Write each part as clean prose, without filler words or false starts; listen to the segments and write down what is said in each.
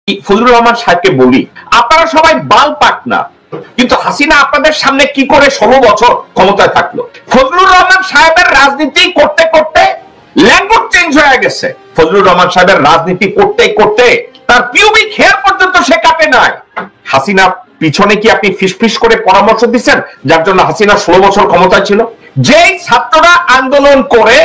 ফজলুর রহমান সাহেবকে বলি, আপনারা সবাই বাল পাক না, কিন্তু হাসিনা আপনাদের সামনে কি করে 16 বছর ক্ষমতায় থাকলো? ফজলুর রহমান সাহেবের রাজনীতি করতে করতে ল্যাঙ্গুয়েজ চেঞ্জ হয়ে গেছে। ফজলুর রহমান সাহেবের রাজনীতি করতে করতে তার পিউবিক হেয়ার পর্যন্ত সে কাটে নাই। হাসিনা পিছনে কি আপনি ফিসফিস করে পরামর্শ দিচ্ছেন যার জন্য হাসিনা 16 বছর ক্ষমতায় ছিল? যেই ছাত্ররা আন্দোলন করে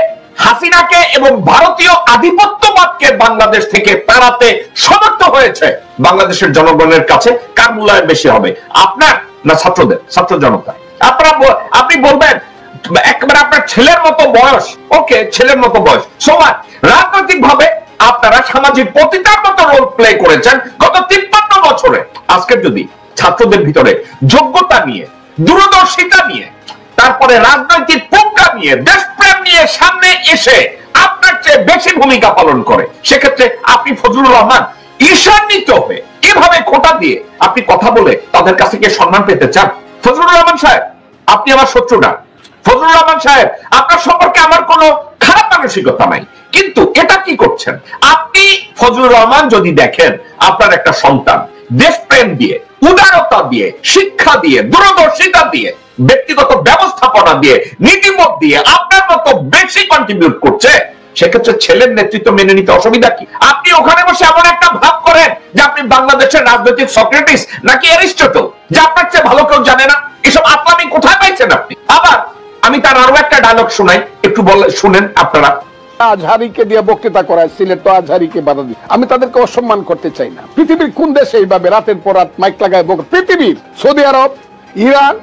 হাসিনাকে এবং ভারতীয় আধিপত্যবাদকে বাংলাদেশ থেকে তাড়াতে সমর্থ হয়েছে, বাংলাদেশের জনগণের কাছে কার মূল্যায়ন বেশি হবে, আপনার না ছাত্রদের, ছাত্র জনতা? আপনি বলবেন একেবারে আপনার ছেলের মতো বয়স, ওকে ছেলের মতো বয়স, সমান রাজনৈতিক ভাবে আপনারা সামাজিক পতিতার মতো রোল প্লে করেছেন গত 53 বছরে। আজকে যদি ছাত্রদের ভিতরে যোগ্যতা নিয়ে, দূরদর্শিতা নিয়ে, তারপরে রাজনৈতিক প্রজ্ঞা নিয়ে, দেশপ্রেম নিয়ে সামনে এসে আপনার চেয়ে বেশি ভূমিকা পালন করে, সেক্ষেত্রে আপনি ফজলুর রহমান ঈর্ষান্বিত হয়ে এভাবে খোঁটা দিয়ে আপনি কথা বলে তাদের কাছে গিয়ে সম্মান পেতে চান? ফজলুর রহমান সাহেব, আপনি আমার শত্রু না। ফজলুর রহমান সাহেব, আপনার সম্পর্কে আমার কোনো খারাপ মানসিকতা নাই, কিন্তু এটা কি করছেন আপনি? ফজলুর রহমান যদি দেখেন আপনার একটা সন্তান দেশপ্রেম দিয়ে, উদারতা দিয়ে, শিক্ষা দিয়ে, দূরদর্শিতা দিয়ে, ব্যক্তিগত ব্যবস্থাপনা দিয়ে, নীতিমত দিয়ে আপনার মতো বেশি কন্ট্রিবিউট করছে, সেক্ষেত্রে ছেলের নেতৃত্ব মেনে নিতে অসুবিধা কি? আপনি ওখানে বসে এমন একটা ভাব করেন যে আপনি বাংলাদেশের রাজনৈতিক সক্রেটিস নাকি অ্যারিস্টটল, যে আপনার চেয়ে ভালো কেউ জানে না। এসব আপনি কোথায় পাইছেন আপনি? আবার আমি তার আরো একটা ডায়লগ শোনাই, একটু শুনেন আপনারা। আজহারিকে দিয়ে বক্তৃতা করায়, সিলেট তো আজহারিকে বাধা দিই, আমি তাদেরকে অসম্মান করতে চাই না। পৃথিবীর কোন দেশে এইভাবে রাতের পর রাত মাইক লাগায় পৃথিবীর সৌদি আরব, ইরান,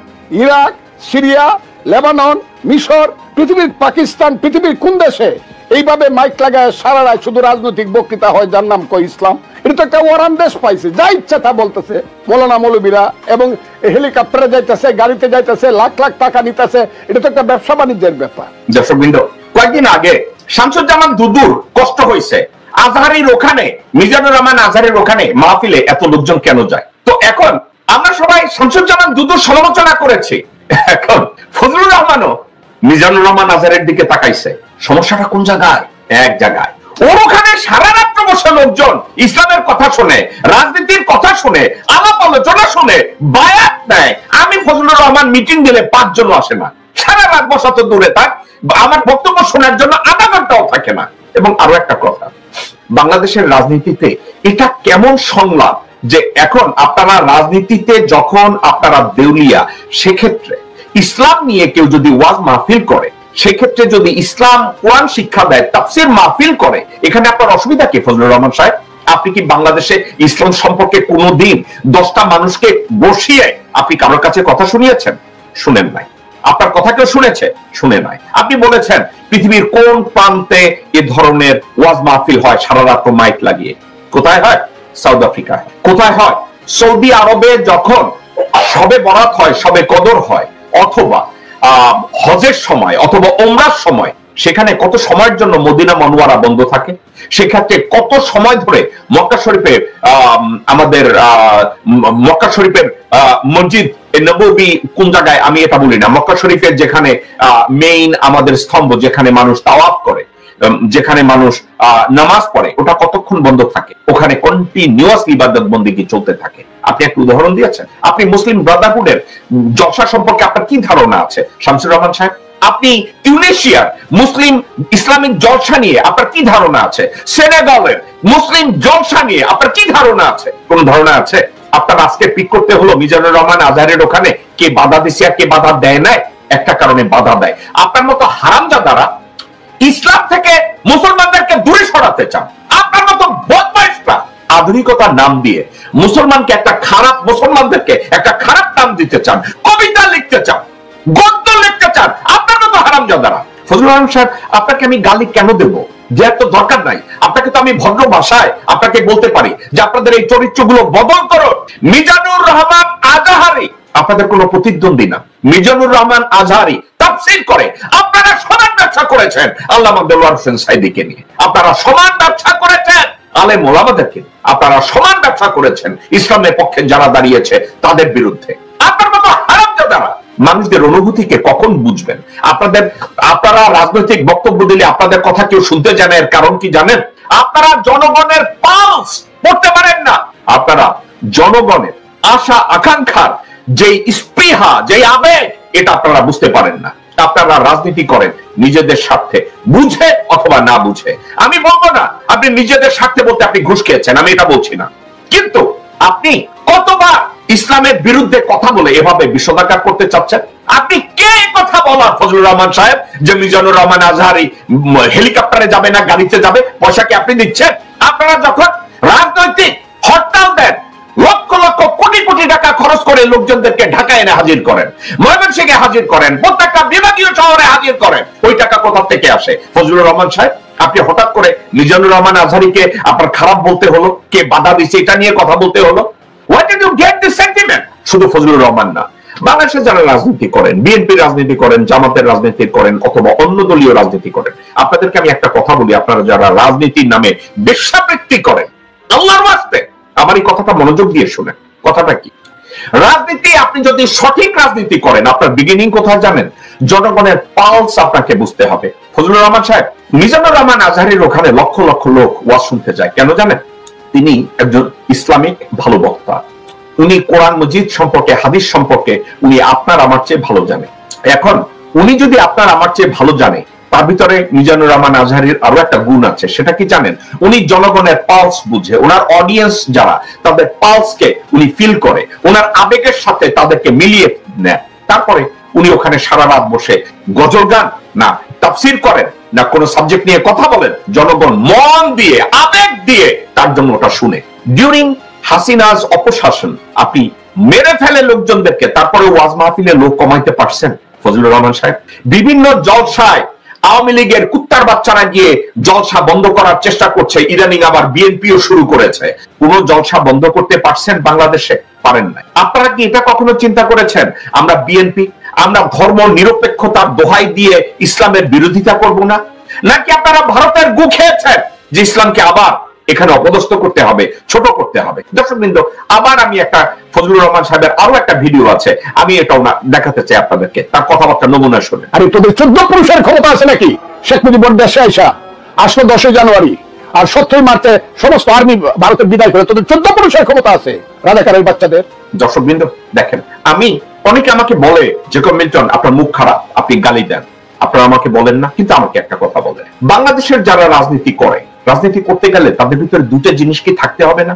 ইরাক, সিরিয়া, লেবানন, মিশর, পৃথিবীর পাকিস্তান, পৃথিবীর কোন দেশে এইভাবে মাইক লাগায় সারা রাত শুধু রাজনৈতিক বক্তৃতা হয় যার নাম কয় ইসলাম? এটা তো একটা ওয়ারান দেশ পাইছে, যা ইচ্ছা তা বলতেছে মৌলানা মৌলবীরা, এবং হেলিকপ্টারে যাইতেছে, গাড়িতে যাইতেছে, লাখ লাখ টাকা নিতেছে। এটা তো একটা ব্যবসা বাণিজ্যের ব্যাপার। দর্শকবৃন্দ, কয়েকদিন আগে শামসুজ্জামান দুদুর কষ্ট হয়েছে, আজহারির ওখানে, মিজানুর রহমান আজহারির ওখানে মাহফিলে এত লোকজন কেন যায়? তো এখন আমরা সবাই শামসুজ্জামান দুদুর সমালোচনা করেছি, এখন ফজলুর রহমানও মিজানুর রহমান আজহারের দিকে তাকাইছে। সমস্যাটা কোন জায়গায়? এক জায়গায়, ওর ওখানে সারা রাত্র বসে লোকজন ইসলামের কথা শুনে, রাজনীতির কথা শুনে, আলাপ আলোচনা শুনে বায়াত নেয়। আমি ফজলুর রহমান মিটিং দিলে 5 জন আসে না, সারা রাত বসা তো দূরে থাক, আমার বক্তব্য শোনার জন্য আধা ঘন্টাও থাকে না। এবং আরো একটা কথা, বাংলাদেশের রাজনীতিতে এটা কেমন সংলাপ যে এখন আপনারা রাজনীতিতে যখন আপনারা দেউলিয়া, সেক্ষেত্রে ইসলাম নিয়ে কেউ যদি ওয়াজ মাহফিল করে, সেক্ষেত্রে যদি ইসলাম কোরআন শিক্ষা দেয়, তাফসীর মাহফিল করে, এখানে আপনার অসুবিধা কি? ফজলুর রহমান সাহেব, আপনি কি বাংলাদেশে ইসলাম সম্পর্কে কোনোদিন 10টা মানুষকে বসিয়ে আপনি কারোর কাছে কথা শুনিয়েছেন? শুনেন নাই। আপনার কথা কেউ শুনেছে? শুনে নাই। আপনি বলেছেন পৃথিবীর কোন প্রান্তে এ ধরনের ওয়াজ মাহফিল হয় সারা রাত মাইক লাগিয়ে? কোথায় হয়? সাউথ আফ্রিকায়। কোথায় হয়? সৌদি আরবে যখন শবে বরাত হয়, শবে কদর হয়, অথবা হজের সময়, অথবা ওমরার সময়, সেখানে কত সময়ের জন্য মদিনা মনোয়ারা বন্ধ থাকে, সেক্ষেত্রে কত সময় ধরে মক্কা শরীফের আমাদের মক্কা শরীফের মসজিদ নববী কোন জায়গায় আমি এটা বলি না, মক্কা শরীফের যেখানে মেইন আমাদের স্তম্ভ, যেখানে মানুষ তাওয়াফ করে, যেখানে মানুষ নামাজ পড়ে, ওটা কতক্ষণ বন্ধ থাকে? ওখানে কন্টিনিউয়াসলি ইবাদত বন্দেগী চলতে থাকে। আপনি একটা উদাহরণ দিয়েছেন। আপনি মুসলিম ব্রাদারহুডের জলসা সম্পর্কে আপনার কি ধারণা আছে শামসুর রহমান সাহেব? আপনি টিউনিশিয়ার মুসলিম ইসলামিক জলসা নিয়ে আপনার কি ধারণা আছে? সেনেগালের মুসলিম জলসা নিয়ে আপনার কি ধারণা আছে? কোন ধারণা আছে? আপনার আজকে পিক করতে হলো মিজানুর রহমান আজহারের ওখানে কে বাধা দিছে আর কে বাধা দেয় না, একটা কারণে বাধা দেয়। আপনার মতো হারামজাদারা ইসলাম থেকে মুসলমানদেরকে দূরে সরাতে চান। আপনার মতো বদমাইশরা আধুনিকতার নাম দিয়ে মুসলমানকে একটা খারাপ, মুসলমানদেরকে একটা খারাপ নাম দিতে চান, কবিতা লিখতে চান, গদ্য লিখতে চান। আপনার মতো হারামজাদারা। ফজলুর রহমান সাহেব, আপনাকে আমি গালি কেন দেব? যে এত দরকার নাই। আপনাকে তো আমি ভদ্র ভাষায় আপনাকে বলতে পারি যে আপনাদের এই চরিত্রগুলো বদল করো। মিজানুর রহমান আজহারি আপনাদের কোনো প্রতিদ্বন্দ্বী না। মিজানুর রহমান আজহারি তাফসীর করে, আপনারা সমান ব্যবসা করেছেন আল্লামা দেলোয়ার হোসেন সাঈদীকে নিয়ে, আপনারা সমান ব্যবসা করেছেন আলেম ওলামাদেরকে, আপনারা সমান ব্যবসা করেছেন ইসলামের পক্ষে যারা দাঁড়িয়েছে তাদের বিরুদ্ধে। আপনার মতো হারামজাদারা মানুষদের অনুভূতিকে কখন বুঝবেন? আপনারা রাজনৈতিক বক্তব্য দিলে আপনাদের কথা কেউ শুনতে জানে, এর কারণ কি জানেন? আপনারা জনগণের পালস পড়তে পারেন না। আপনারা জনগণের আশা আকাঙ্ক্ষার যে স্পৃহা, যে আবেগ, এটা আপনারা বুঝতে পারেন না। আপনারা রাজনীতি করেন নিজেদের স্বার্থে, বুঝে অথবা না বুঝে। আমি বলবো না আপনি নিজেদের স্বার্থে বলতে আপনি ঘুষ খেয়েছেন, আমি এটা বলছি না, কিন্তু আপনি কতবার ইসলামের বিরুদ্ধে কথা বলে এভাবে বিষোদাকার করতে চাচ্ছেন? আপনি কে কথা বলার ফজলুর রহমান সাহেব যে মিজানুর রহমান আজহারি হেলিকপ্টারে যাবে না গাড়িতে যাবে? পয়সা কি আপনি দিচ্ছেন? আপনারা যখন রাজনৈতিক হরতাল দেন, লক্ষ লক্ষ কোটি কোটি টাকা খরচ করে লোকজনদেরকে ঢাকায় এনে হাজির করেন, ময়মনসিংহে হাজির করেন, প্রত্যেকটা বিভাগীয় শহরে হাজির করেন, ওই টাকা কোথা থেকে আসে? ফজলুর রহমান সাহেব, আপনি হঠাৎ করে মিজানুর রহমান আজহারিকে আপনার খারাপ বলতে হলো, কে বাধা দিচ্ছে এটা নিয়ে কথা বলতে হলো? Where did you get this sentiment? শুধু ফজলুর রহমান না, বাংলাদেশে যারা রাজনীতি করেন, বিএনপি রাজনীতি করেন, জামাতের রাজনীতি করেন, অথবা অন্য দলীয় রাজনীতি করেন, আপনাদেরকে আমি একটা কথা বলি, আপনারা যারা রাজনীতির নামে বেশ্যাবৃত্তি করেন, আল্লাহর ওয়াস্তে আমার এই কথাটা মনোযোগ দিয়ে শুনেন। কথাটা কি? রাজনীতি, আপনি যদি সঠিক রাজনীতি করেন, আপনার বিগিনিং কোথায় জানেন? জনগণের পালস আপনাকে বুঝতে হবে। ফজলুর রহমান সাহেব, মিজানুর রহমান আজহারির ওখানে লক্ষ লক্ষ লোক ওয়াজ শুনতে যায়, কেন জানেন? তিনি একজন ইসলামিক ভালো বক্তা, উনি কোরআন মজিদ সম্পর্কে, হাদিস সম্পর্কে উনি আপনার আমার চেয়ে ভালো জানে। এখন উনি যদি আপনার আমার চেয়ে ভালো জানে, তার ভিতরে মিজানুর রহমান আজহারির আরো একটা গুণ আছে, সেটা কি জানেন? উনি জনগণের পালস বুঝে, ওনার অডিয়েন্স যারা, তাদের পালসকে উনি ফিল করে, ওনার আবেগের সাথে তাদেরকে মিলিয়ে নেয়। তারপরে উনি ওখানে সারা রাত বসে গজল গান, না তাফসির করেন, না কোনো সাবজেক্ট নিয়ে কথা বলেন, জনগণ মন দিয়ে, আবেগ দিয়ে তার জন্য ওটা শুনে। ডিউরিং হাসিনাজ অপশাসন আপনি মেরে ফেলে লোকজনদেরকে, তারপরে ওয়াজ মাহফিলে লোক কমাইতে পারছেন ফজলুর রহমান সাহেব? বিভিন্ন জলসায় আওয়ামী লীগের কুত্তার বাচ্চারা গিয়ে জলসা বন্ধ করার চেষ্টা করছে, ইদানিং আবার বিএনপিও শুরু করেছে। কোন জলসা বন্ধ করতে পারছেন বাংলাদেশে? পারেন নাই। আপনারা কি এটা কখনো চিন্তা করেছেন আমরা বিএনপি, আমরা ধর্ম নিরপেক্ষতার দোহাই দিয়ে ইসলামের বিরোধিতা করব না? নাকি আপনারা ভারতের গু খেয়েছেন যে ইসলামকে আবার এখানে অপদস্থ করতে হবে, ছোট করতে হবে? দর্শকবৃন্দ, আবার আমি একটা ফজলুর রহমান সাহেবের আরো একটা ভিডিও আছে, আমি এটাও না দেখাতে চাই আপনাদেরকে, তার কথাবার্তা নমুনা শুনে। আরে তোদের 14 পুরুষের ক্ষমতা আছে নাকি? শেখ মুজিবুর দেশে আইসা আসলো 10 জানুয়ারি, আর 7 মার্চে সমস্ত আর্মি ভারতের বিদায় করে। তোদের 14 পুরুষের ক্ষমতা আছে রাজাকারের বাচ্চাদের। দর্শকবৃন্দ দেখেন, আমি অনেকে আমাকে বলে যে মিল্টন আপনার মুখ খারাপ, আপনি গালি দেন, আপনারা আমাকে বলেন না, কিন্তু আমাকে একটা কথা বলেন, বাংলাদেশের যারা রাজনীতি করে, রাজনীতি করতে গেলে তাদের ভিতরে দুটো জিনিস কি থাকতে হবে না?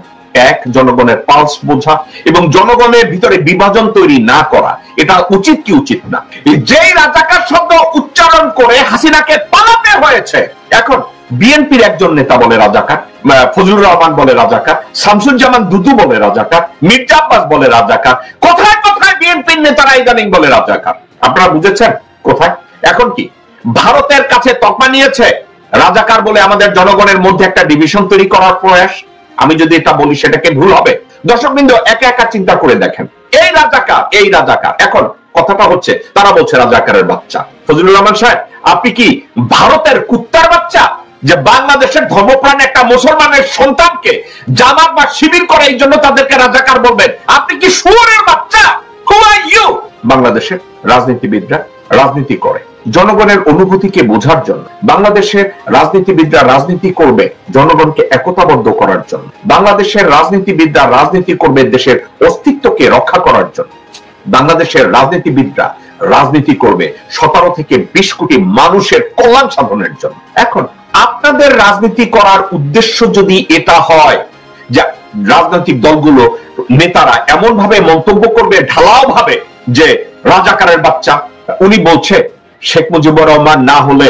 এক, জনগণের পালস বোঝা এবং জনগণের ভিতরে বিভাজন তৈরি না করা। এটা উচিত কি উচিত না? যেই রাজাকার শব্দ উচ্চারণ করে হাসিনাকে পালাতে হয়েছে, এখন বিএনপির একজন নেতা বলে রাজাকার, ফজলুর রহমান বলে রাজাকার, শামসুজ্জামান দুদু বলে রাজাকার, মির্জা আব্বাস বলে রাজাকার, কোথায় কোথায় বিএনপির নেতারা ইদানিং বলে রাজাকার। আপনারা বুঝেছেন কোথায়? এখন কি ভারতের কাছে তকমা নিয়েছে রাজাকার বলে আমাদের জনগণের মধ্যে একটা ডিভিশন তৈরি করার প্রয়াস? আমি যদি এটা বলি সেটাকে ভুল হবে? দর্শকবৃন্দ, একা একা চিন্তা করে দেখেন, এই রাজাকার, এই রাজাকার, এখন কথাটা হচ্ছে তারা বলছে রাজাকারের বাচ্চা। ফজলুর রহমান সাহেব, আপনি কি ভারতের কুত্তার বাচ্চা যে বাংলাদেশের ধর্মপ্রাণ একটা মুসলমানের সন্তানকে জামাত বা শিবির করে এই জন্য তাদেরকে রাজাকার বলবেন? আপনি কি শুয়োরের বাচ্চা? হু আর ইউ? বাংলাদেশের রাজনীতিবিদরা রাজনীতি করে জনগণের অনুভূতিকে বোঝার জন্য। বাংলাদেশের রাজনীতিবিদরা রাজনীতি করবে জনগণকে একতাবদ্ধ করার জন্য। বাংলাদেশের রাজনীতিবিদরা রাজনীতি করবে দেশের অস্তিত্বকে রক্ষা করার জন্য। বাংলাদেশের রাজনীতিবিদরা রাজনীতি করবে 17 থেকে 20 কোটি মানুষের কল্যাণ সাধনের জন্য। এখন আপনাদের রাজনীতি করার উদ্দেশ্য যদি এটা হয় যে রাজনৈতিক দলগুলো নেতারা এমন ভাবে মন্তব্য করবে ঢালাও ভাবে যে রাজাকারের বাচ্চা, উনি বলছে শেখ মুজিবুর রহমান না হলে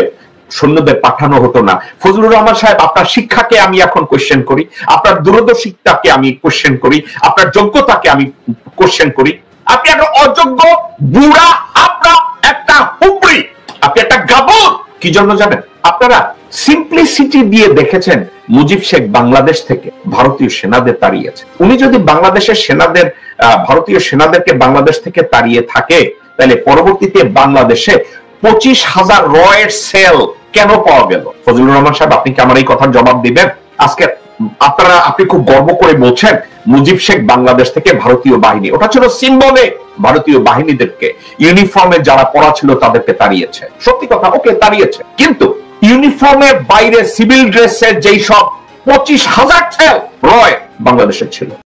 সৈন্যদের পাঠানো হতো না। ফজলুর রহমান সাহেব, আপনার শিক্ষাকে আমি এখন কোশ্চেন করি, আপনার দূরদর্শিতাকে আমি কোশ্চেন করি, আপনার যোগ্যতাকে আমি কোশ্চেন করি। আপনি একটা অযোগ্য বুড়া, আপনার একটা হুবড়ি, আপনি একটা গাবর। কি জন্য জানেন? আপনারা সিম্পলিসিটি দিয়ে দেখেছেন মুজিব শেখ বাংলাদেশ থেকে ভারতীয় সেনাদের তাড়িয়েছে। উনি যদি বাংলাদেশের সেনাদের, ভারতীয় সেনাদেরকে বাংলাদেশ থেকে তাড়িয়ে থাকে, তাহলে পরবর্তীতে বাংলাদেশে 25,000 রয়ের সেল কেন পাওয়া গেল? ফজলুর রহমান সাহেব, আপনি কি আমার এই কথার জবাব দিবেন? আজকে আপনি খুব গর্ব করে বলছেন মুজিব শেখ বাংলাদেশ থেকে ভারতীয় বাহিনী, ওটা ছিল সিম্বলে, ভারতীয় বাহিনীদেরকে ইউনিফর্মে যারা পড়া ছিল তাদেরকে তাড়িয়েছে। সত্যি কথা, ওকে তাড়িয়েছে, কিন্তু ইউনিফর্মের বাইরে সিভিল ড্রেসের যেই সব 25,000 সেল রয় বাংলাদেশের ছিল।